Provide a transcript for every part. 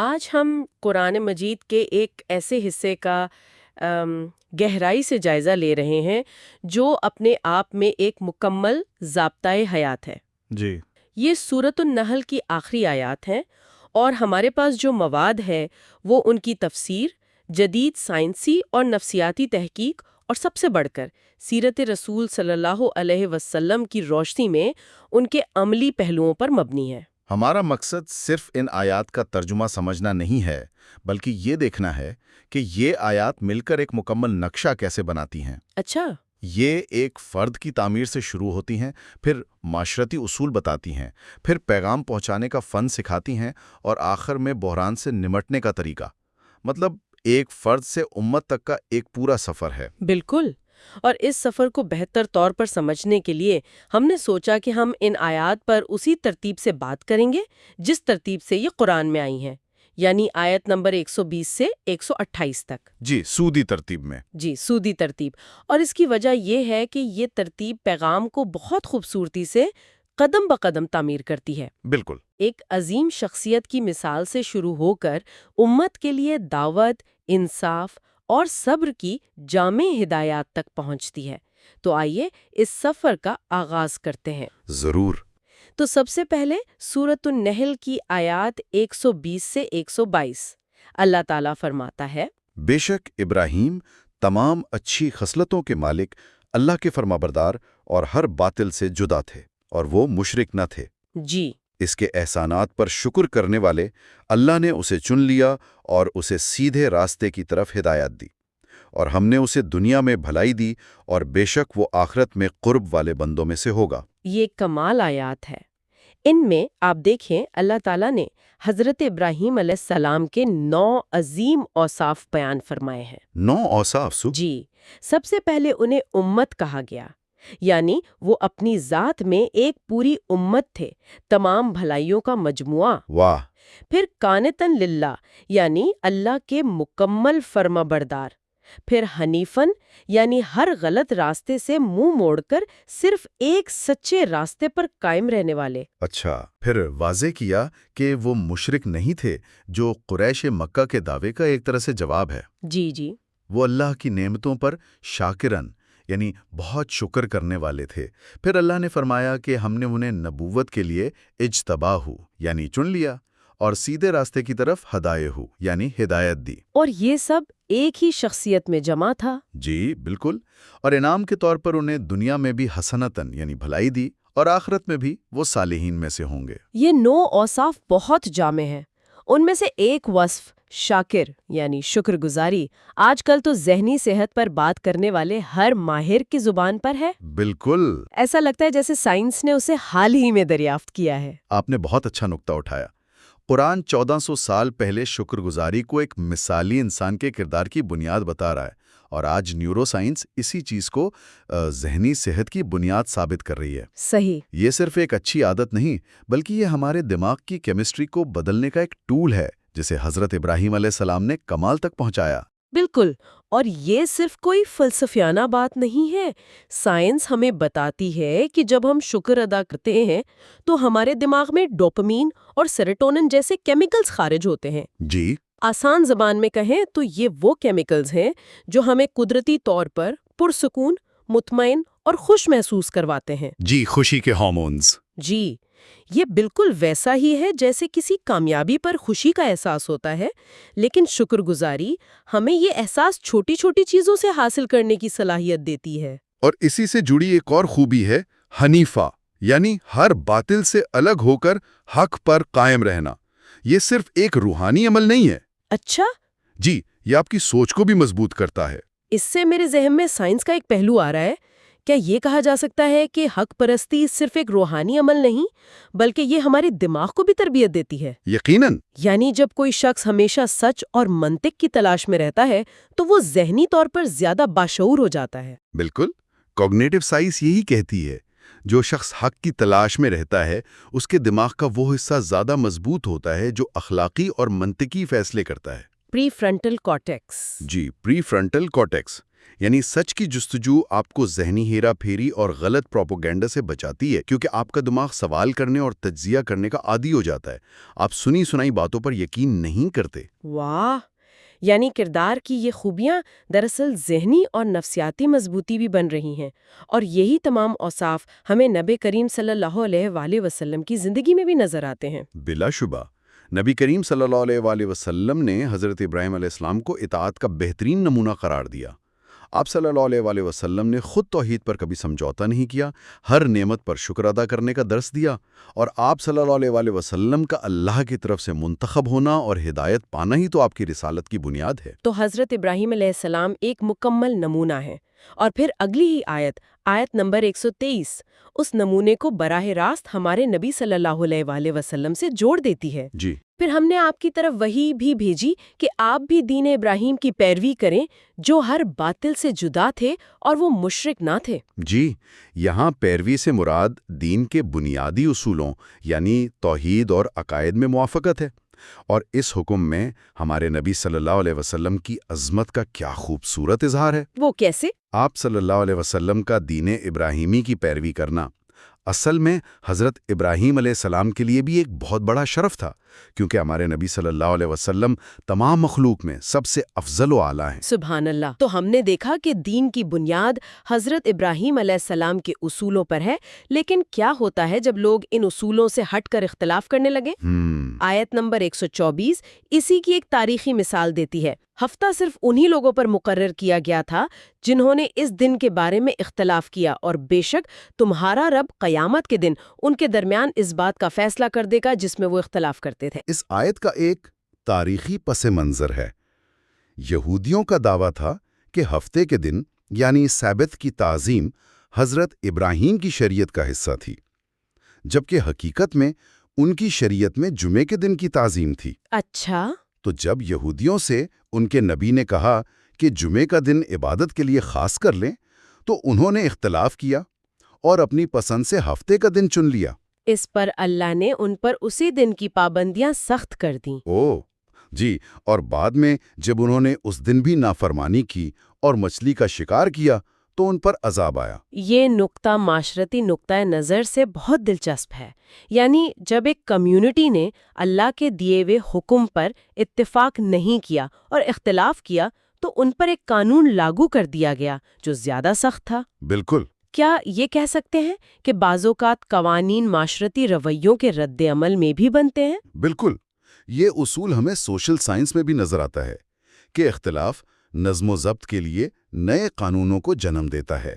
آج ہم قرآن مجید کے ایک ایسے حصے کا گہرائی سے جائزہ لے رہے ہیں جو اپنے آپ میں ایک مکمل ضابطۂ حیات ہے۔ جی یہ سورۃ النحل کی آخری آیات ہیں، اور ہمارے پاس جو مواد ہے وہ ان کی تفسیر، جدید سائنسی اور نفسیاتی تحقیق، اور سب سے بڑھ کر سیرت رسول صلی اللہ علیہ وسلم کی روشنی میں ان کے عملی پہلوؤں پر مبنی ہے۔ ہمارا مقصد صرف ان آیات کا ترجمہ سمجھنا نہیں ہے، بلکہ یہ دیکھنا ہے کہ یہ آیات مل کر ایک مکمل نقشہ کیسے بناتی ہیں۔ اچھا، یہ ایک فرد کی تعمیر سے شروع ہوتی ہیں، پھر معاشرتی اصول بتاتی ہیں، پھر پیغام پہنچانے کا فن سکھاتی ہیں، اور آخر میں بحران سے نمٹنے کا طریقہ۔ مطلب ایک فرد سے امت تک کا ایک پورا سفر ہے۔ بالکل۔ اور اس سفر کو بہتر طور پر سمجھنے کے لیے ہم نے سوچا کہ ہم ان آیات پر اسی ترتیب سے بات کریں گے جس ترتیب سے یہ قرآن میں آئی ہیں، یعنی آیت نمبر 120 سے 128 تک۔ جی، سودی ترتیب میں۔ جی، سودی ترتیب۔ اور اس کی وجہ یہ ہے کہ یہ ترتیب پیغام کو بہت خوبصورتی سے قدم بقدم تعمیر کرتی ہے۔ بالکل۔ ایک عظیم شخصیت کی مثال سے شروع ہو کر امت کے لیے دعوت، انصاف اور صبر کی جامع ہدایات تک پہنچتی ہے۔ تو آئیے اس سفر کا آغاز کرتے ہیں۔ ضرور۔ تو سب سے پہلے سورۃ النحل کی آیات 120 سے 122۔ اللہ تعالیٰ فرماتا ہے، بے شک ابراہیم تمام اچھی خصلتوں کے مالک، اللہ کے فرمانبردار اور ہر باطل سے جدا تھے، اور وہ مشرک نہ تھے۔ جی، اس کے احسانات پر شکر کرنے والے اللہ نے اسے چن لیا اور اسے سیدھے راستے کی طرف ہدایت دی، اور ہم نے اسے دنیا میں بھلائی دی، اور بے شک وہ آخرت میں قرب والے بندوں میں سے ہوگا۔ یہ کمال آیات ہے۔ ان میں آپ دیکھیں اللہ تعالیٰ نے حضرت ابراہیم علیہ السلام کے 9 عظیم اوصاف بیان فرمائے ہیں۔ 9 اوصاف جی، سب سے پہلے انہیں امت کہا گیا، یعنی وہ اپنی ذات میں ایک پوری امت تھے، تمام بھلائیوں کا مجموعہ۔ واہ۔ پھر قانتاً للہ، یعنی اللہ کے مکمل فرما بردار۔ پھر حنیفاً، یعنی ہر غلط راستے سے منہ موڑ کر صرف ایک سچے راستے پر قائم رہنے والے۔ اچھا، پھر واضح کیا کہ وہ مشرک نہیں تھے، جو قریش مکہ کے دعوے کا ایک طرح سے جواب ہے۔ جی جی، وہ اللہ کی نعمتوں پر شاکرن، یعنی بہت شکر کرنے والے تھے۔ پھر اللہ نے فرمایا کہ ہم نے انہیں نبوت کے لیے اجتباہ، یعنی چن لیا، اور سیدھے راستے کی طرف ہدایہ، یعنی ہدایت دی۔ اور یہ سب ایک ہی شخصیت میں جمع تھا۔ جی بالکل، اور انعام کے طور پر انہیں دنیا میں بھی حسنتاً، یعنی بھلائی دی، اور آخرت میں بھی وہ صالحین میں سے ہوں گے۔ یہ 9 اوصاف بہت جامع ہیں۔ ان میں سے ایک وصف شاکر، یعنی شکر گزاری، آج کل تو ذہنی صحت پر بات کرنے والے ہر ماہر کی زبان پر ہے۔ بالکل۔ ایسا لگتا ہے جیسے سائنس نے اسے حال ہی میں دریافت کیا ہے۔ آپ نے بہت اچھا نکتہ اٹھایا۔ قرآن 1400 سال پہلے شکر گزاری کو ایک مثالی انسان کے کردار کی بنیاد بتا رہا ہے، اور آج نیورو سائنس اسی چیز کو ذہنی صحت کی بنیاد ثابت کر رہی ہے۔ صحیح۔ یہ صرف ایک اچھی عادت نہیں، بلکہ یہ ہمارے دماغ کی کیمسٹری کو بدلنے کا ایک ٹول ہے، جسے حضرت ابراہیم علیہ السلام نے کمال تک پہنچایا۔ بالکل، اور یہ صرف کوئی فلسفیانہ بات نہیں ہے۔ سائنس ہمیں بتاتی ہے کہ جب ہم شکر ادا کرتے ہیں تو ہمارے دماغ میں ڈوپامین اور سیروٹونن جیسے کیمیکلز خارج ہوتے ہیں۔ جی۔ آسان زبان میں کہیں تو یہ وہ کیمیکلز ہیں جو ہمیں قدرتی طور پر پرسکون، مطمئن اور خوش محسوس کرواتے ہیں۔ جی، خوشی کے ہارمونز۔ جی، یہ بالکل ویسا ہی ہے جیسے کسی کامیابی پر خوشی کا احساس ہوتا ہے، لیکن شکر گزاری ہمیں یہ احساس چھوٹی چھوٹی چیزوں سے حاصل کرنے کی صلاحیت دیتی ہے۔ اور اسی سے جڑی ایک اور خوبی ہے حنیفہ، یعنی ہر باطل سے الگ ہو کر حق پر قائم رہنا۔ یہ صرف ایک روحانی عمل نہیں ہے۔ اچھا، جی، یہ آپ کی سوچ کو بھی مضبوط کرتا ہے۔ اس سے میرے ذہن میں سائنس کا ایک پہلو آ رہا ہے۔ کیا یہ کہا جا سکتا ہے کہ حق پرستی صرف ایک روحانی عمل نہیں، بلکہ یہ ہمارے دماغ کو بھی تربیت دیتی ہے؟ یقیناً۔ یعنی جب کوئی شخص ہمیشہ سچ اور منطق کی تلاش میں رہتا ہے تو وہ ذہنی طور پر زیادہ باشعور ہو جاتا ہے۔ بالکل، کوگنیٹو سائنس یہی کہتی ہے، جو شخص حق کی تلاش میں رہتا ہے اس کے دماغ کا وہ حصہ زیادہ مضبوط ہوتا ہے جو اخلاقی اور منطقی فیصلے کرتا ہے۔ پری فرنٹل کارٹیکس۔ جی، پری فرنٹل کارٹیکس۔ یعنی سچ کی جستجو آپ کو ذہنی ہیرا پھیری اور غلط پروپوگینڈا سے بچاتی ہے، کیونکہ آپ کا دماغ سوال کرنے اور تجزیہ کرنے کا عادی ہو جاتا ہے۔ آپ سنی سنائی باتوں پر یقین نہیں کرتے۔ واہ! یعنی کردار کی یہ خوبیاں دراصل ذہنی اور نفسیاتی مضبوطی بھی بن رہی ہیں، اور یہی تمام اوصاف ہمیں نبی کریم صلی اللہ علیہ وآلہ وسلم کی زندگی میں بھی نظر آتے ہیں۔ بلا شبہ نبی کریم صلی اللہ علیہ وآلہ وسلم نے حضرت ابراہیم علیہ السلام کو اطاعت کا بہترین نمونہ قرار دیا۔ آپ صلی اللہ علیہ وآلہ وسلم نے خود توحید پر کبھی سمجھوتا نہیں کیا، ہر نعمت پر شکر ادا کرنے کا درس دیا، اور آپ صلی اللہ علیہ وآلہ وسلم کا اللہ کی طرف سے منتخب ہونا اور ہدایت پانا ہی تو آپ کی رسالت کی بنیاد ہے۔ تو حضرت ابراہیم علیہ السلام ایک مکمل نمونہ ہے، اور پھر اگلی ہی آیت نمبر 123 اس نمونے کو براہ راست ہمارے نبی صلی اللہ علیہ وآلہ وسلم سے جوڑ دیتی ہے۔ جی، پھر ہم نے آپ کی طرف وحی بھی بھیجی کہ آپ بھی دین ابراہیم کی پیروی کریں، جو ہر باطل سے جدا تھے اور وہ مشرک نہ تھے۔ جی، یہاں پیروی سے مراد دین کے بنیادی اصولوں یعنی توحید اور عقائد میں موافقت ہے، اور اس حکم میں ہمارے نبی صلی اللہ علیہ وسلم کی عظمت کا کیا خوبصورت اظہار ہے۔ وہ کیسے؟ آپ صلی اللہ علیہ وسلم کا دین ابراہیمی کی پیروی کرنا اصل میں حضرت ابراہیم علیہ السلام کے لیے بھی ایک بہت بڑا شرف تھا، کیونکہ ہمارے نبی صلی اللہ علیہ وسلم تمام مخلوق میں سب سے افضل و اعلیٰ ہیں۔ سبحان اللہ! تو ہم نے دیکھا کہ دین کی بنیاد حضرت ابراہیم علیہ السلام کے اصولوں پر ہے، لیکن کیا ہوتا ہے جب لوگ ان اصولوں سے ہٹ کر اختلاف کرنے لگیں؟ آیت نمبر 124 اسی کی ایک تاریخی مثال دیتی ہے۔ ہفتہ صرف انہی لوگوں پر مقرر کیا گیا تھا جنہوں نے اس دن کے بارے میں اختلاف کیا، اور بے شک تمہارا رب قیامت کے دن ان کے درمیان اس بات کا فیصلہ کر دے گا جس میں وہ اختلاف کرتے تھے۔ اس آیت کا ایک تاریخی پس منظر ہے۔ یہودیوں کا دعویٰ تھا کہ ہفتے کے دن یعنی سبت کی تعظیم حضرت ابراہیم کی شریعت کا حصہ تھی، جبکہ حقیقت میں ان کی شریعت میں جمعے کے دن کی تعظیم تھی۔ اچھا، تو جب یہودیوں سے ان کے نبی نے کہا کہ جمعے کا دن عبادت کے لیے خاص کر لیں، تو انہوں نے اختلاف کیا اور اپنی پسند سے ہفتے کا دن چن لیا۔ اس پر اللہ نے ان پر اسی دن کی پابندیاں سخت کر دیں۔ جی، اور بعد میں جب انہوں نے اس دن بھی نافرمانی کی اور مچھلی کا شکار کیا تو ان پر عذاب آیا۔ یہ نقطہ معاشرتی نقطۂ نظر سے بہت دلچسپ ہے۔ یعنی جب ایک کمیونٹی نے اللہ کے دیے ہوئے حکم پر اتفاق نہیں کیا اور اختلاف کیا تو ان پر ایک قانون لاگو کر دیا گیا جو زیادہ سخت تھا۔ بالکل۔ کیا یہ کہہ سکتے ہیں کہ بعض اوقات قوانین معاشرتی رویوں کے رد عمل میں بھی بنتے ہیں؟ بالکل، یہ اصول ہمیں سوشل سائنس میں بھی نظر آتا ہے کہ اختلاف نظم و ضبط کے لیے نئے قانونوں کو جنم دیتا ہے،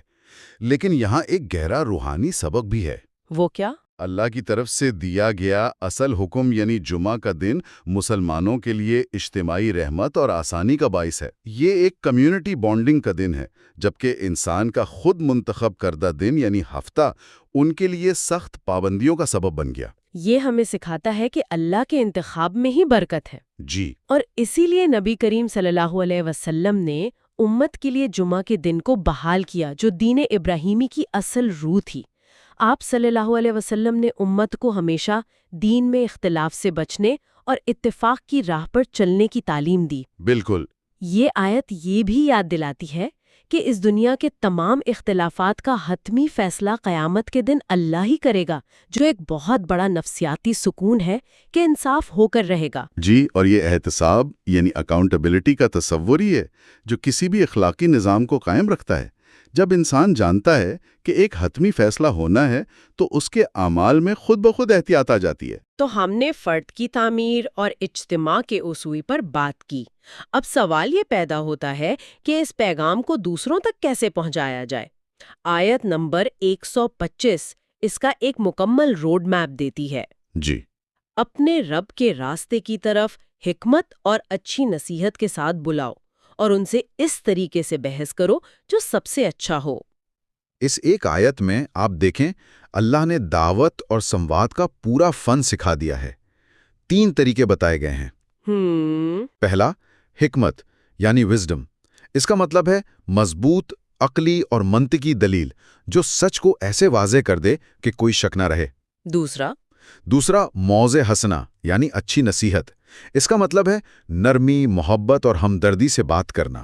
لیکن یہاں ایک گہرا روحانی سبق بھی ہے۔ وہ کیا؟ اللہ کی طرف سے دیا گیا اصل حکم یعنی جمعہ کا دن مسلمانوں کے لیے اجتماعی رحمت اور آسانی کا باعث ہے۔ یہ ایک کمیونٹی بانڈنگ کا دن ہے، جبکہ انسان کا خود منتخب کردہ دن یعنی ہفتہ ان کے لیے سخت پابندیوں کا سبب بن گیا۔ یہ ہمیں سکھاتا ہے کہ اللہ کے انتخاب میں ہی برکت ہے۔ جی، اور اسی لیے نبی کریم صلی اللہ علیہ وسلم نے امت کے لیے جمعہ کے دن کو بحال کیا، جو دین ابراہیمی کی اصل روح تھی۔ آپ صلی اللہ علیہ وسلم نے امت کو ہمیشہ دین میں اختلاف سے بچنے اور اتفاق کی راہ پر چلنے کی تعلیم دی۔ بالکل۔ یہ آیت یہ بھی یاد دلاتی ہے کہ اس دنیا کے تمام اختلافات کا حتمی فیصلہ قیامت کے دن اللہ ہی کرے گا، جو ایک بہت بڑا نفسیاتی سکون ہے کہ انصاف ہو کر رہے گا۔ جی، اور یہ احتساب یعنی اکاؤنٹیبلٹی کا تصور ہی ہے جو کسی بھی اخلاقی نظام کو قائم رکھتا ہے۔ جب انسان جانتا ہے کہ ایک حتمی فیصلہ ہونا ہے تو اس کے اعمال میں خود بخود احتیاط آ جاتی ہے۔ تو ہم نے فرد کی تعمیر اور اجتماع کے اصول پر بات کی۔ اب سوال یہ پیدا ہوتا ہے کہ اس پیغام کو دوسروں تک کیسے پہنچایا جائے۔ آیت نمبر 125 اس کا ایک مکمل روڈ میپ دیتی ہے۔ جی، اپنے رب کے راستے کی طرف حکمت اور اچھی نصیحت کے ساتھ بلاؤ، اور ان سے اس طریقے سے بحث کرو جو سب سے اچھا ہو۔ اس ایک آیت میں آپ دیکھیں اللہ نے دعوت اور سمواد کا پورا فن سکھا دیا ہے۔ 3 طریقے بتائے گئے ہیں۔ پہلا، حکمت یعنی وزڈم۔ اس کا مطلب ہے مضبوط، عقلی اور منطقی دلیل جو سچ کو ایسے واضح کر دے کہ کوئی شک نہ رہے۔ دوسرا موعظہ حسنہ یعنی اچھی نصیحت۔ اس کا مطلب ہے نرمی، محبت اور ہمدردی سے بات کرنا،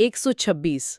126।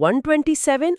127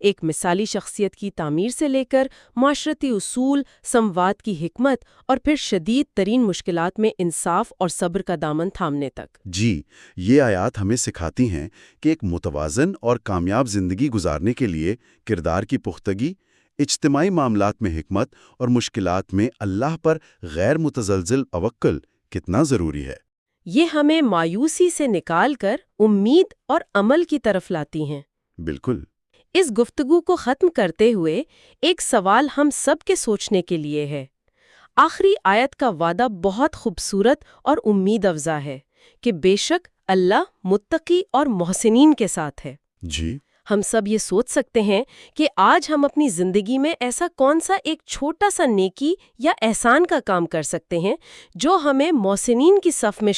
ایک مثالی شخصیت کی تعمیر سے لے کر معاشرتی اصول، سمواد کی حکمت اور پھر شدید ترین مشکلات میں انصاف اور صبر کا دامن تھامنے تک۔ جی، یہ آیات ہمیں سکھاتی ہیں کہ ایک متوازن اور کامیاب زندگی گزارنے کے لیے کردار کی پختگی، اجتماعی معاملات میں حکمت اور مشکلات میں اللہ پر غیر متزلزل توکل کتنا ضروری ہے۔ یہ ہمیں مایوسی سے نکال کر امید اور عمل کی طرف لاتی ہیں۔ بالکل۔ اس گفتگو کو ختم کرتے ہوئے ایک سوال ہم سب کے سوچنے کے لیے ہے۔ آخری آیت کا وعدہ بہت خوبصورت اور امید افزا ہے کہ بے شک اللہ متقی اور محسنین کے ساتھ ہے۔ جی۔ ہم سب یہ سوچ سکتے ہیں کہ آج ہم اپنی زندگی میں ایسا کون سا ایک چھوٹا سا نیکی یا احسان کا کام کر سکتے ہیں جو ہمیں محسنین کی صف میں